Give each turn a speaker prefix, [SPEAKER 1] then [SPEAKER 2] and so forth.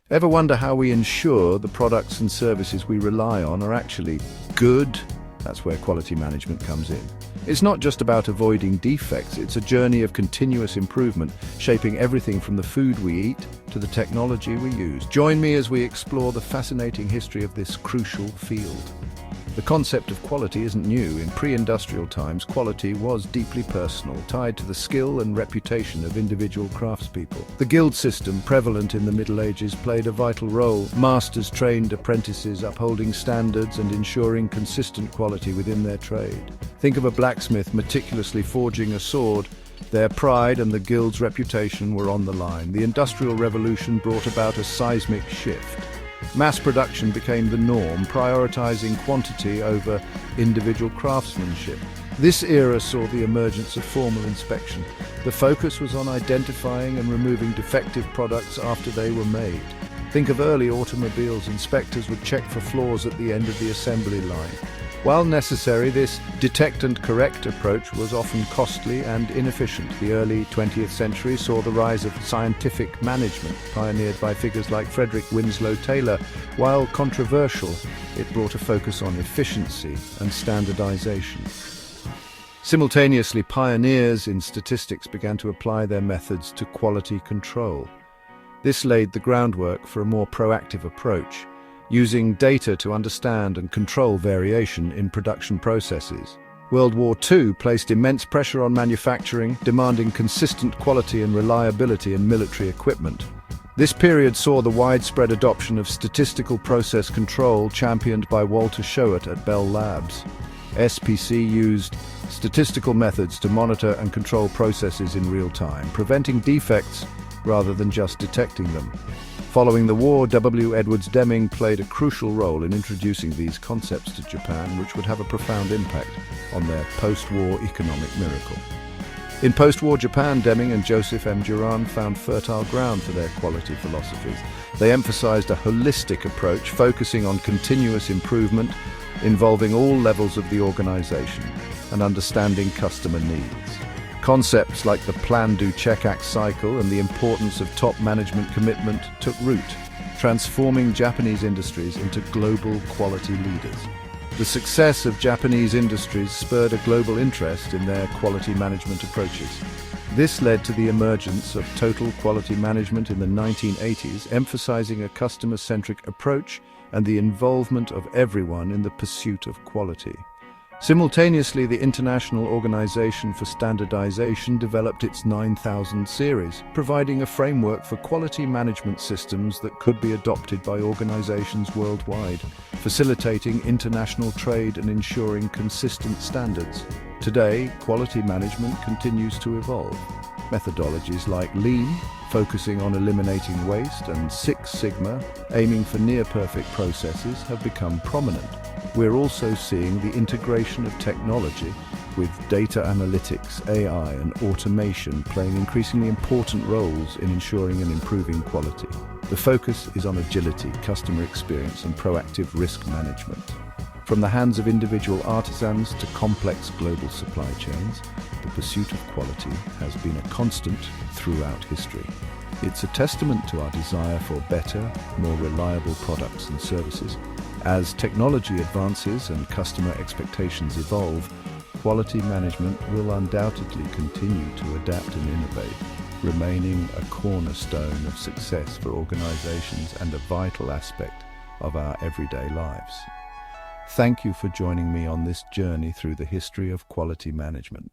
[SPEAKER 1] Ever wonder how we ensure the products and services we rely on are actually good? That's where quality management comes in. It's not just about avoiding defects, it's a journey of continuous improvement, shaping everything from the food we eat to the technology we use. Join me as we explore the fascinating history of this crucial field. The concept of quality isn't new. In pre-industrial times, quality was deeply personal, tied to the skill and reputation of individual craftspeople. The guild system, prevalent in the Middle Ages, played a vital role. Masters trained apprentices, upholding standards and ensuring consistent quality within their trade. Think of a blacksmith meticulously forging a sword. Their pride and the guild's reputation were on the line. The Industrial Revolution brought about a seismic shift. Mass production became the norm, prioritizing quantity over individual craftsmanship. This era saw the emergence of formal inspection. The focus was on identifying and removing defective products after they were made. Think of early automobiles. Inspectors would check for flaws at the end of the assembly line. While necessary, this detect and correct approach was often costly and inefficient. The early 20th century saw the rise of scientific management, pioneered by figures like Frederick Winslow Taylor. While controversial, it brought a focus on efficiency and standardization. Simultaneously, pioneers in statistics began to apply their methods to quality control. This laid the groundwork for a more proactive approach, using data to understand and control variation in production processes. World War II placed immense pressure on manufacturing, demanding consistent quality and reliability in military equipment. This period saw the widespread adoption of statistical process control championed by Walter Showett at Bell Labs. SPC used statistical methods to monitor and control processes in real time, preventing defects rather than just detecting them. Following the war, W. Edwards Deming played a crucial role in introducing these concepts to Japan, which would have a profound impact on their post-war economic miracle. In post-war Japan, Deming and Joseph M. Juran found fertile ground for their quality philosophies. They emphasized a holistic approach, focusing on continuous improvement, involving all levels of the organization, and understanding customer needs. Concepts like the Plan-Do-Check-Act cycle and the importance of top management commitment took root, transforming Japanese industries into global quality leaders. The success of Japanese industries spurred a global interest in their quality management approaches. This led to the emergence of total quality management in the 1980s, emphasizing a customer-centric approach and the involvement of everyone in the pursuit of quality. Simultaneously, the International Organization for Standardization developed its 9000 series, providing a framework for quality management systems that could be adopted by organizations worldwide, facilitating international trade and ensuring consistent standards. Today, quality management continues to evolve. Methodologies like Lean, focusing on eliminating waste, and Six Sigma, aiming for near-perfect processes, have become prominent. We're also seeing the integration of technology with data analytics, AI, and automation playing increasingly important roles in ensuring and improving quality. The focus is on agility, customer experience, and proactive risk management. From the hands of individual artisans to complex global supply chains, the pursuit of quality has been a constant throughout history. It's a testament to our desire for better, more reliable products and services. As technology advances and customer expectations evolve, quality management will undoubtedly continue to adapt and innovate, remaining a cornerstone of success for organizations and a vital aspect of our everyday lives. Thank you for joining me on this journey through the history of quality management.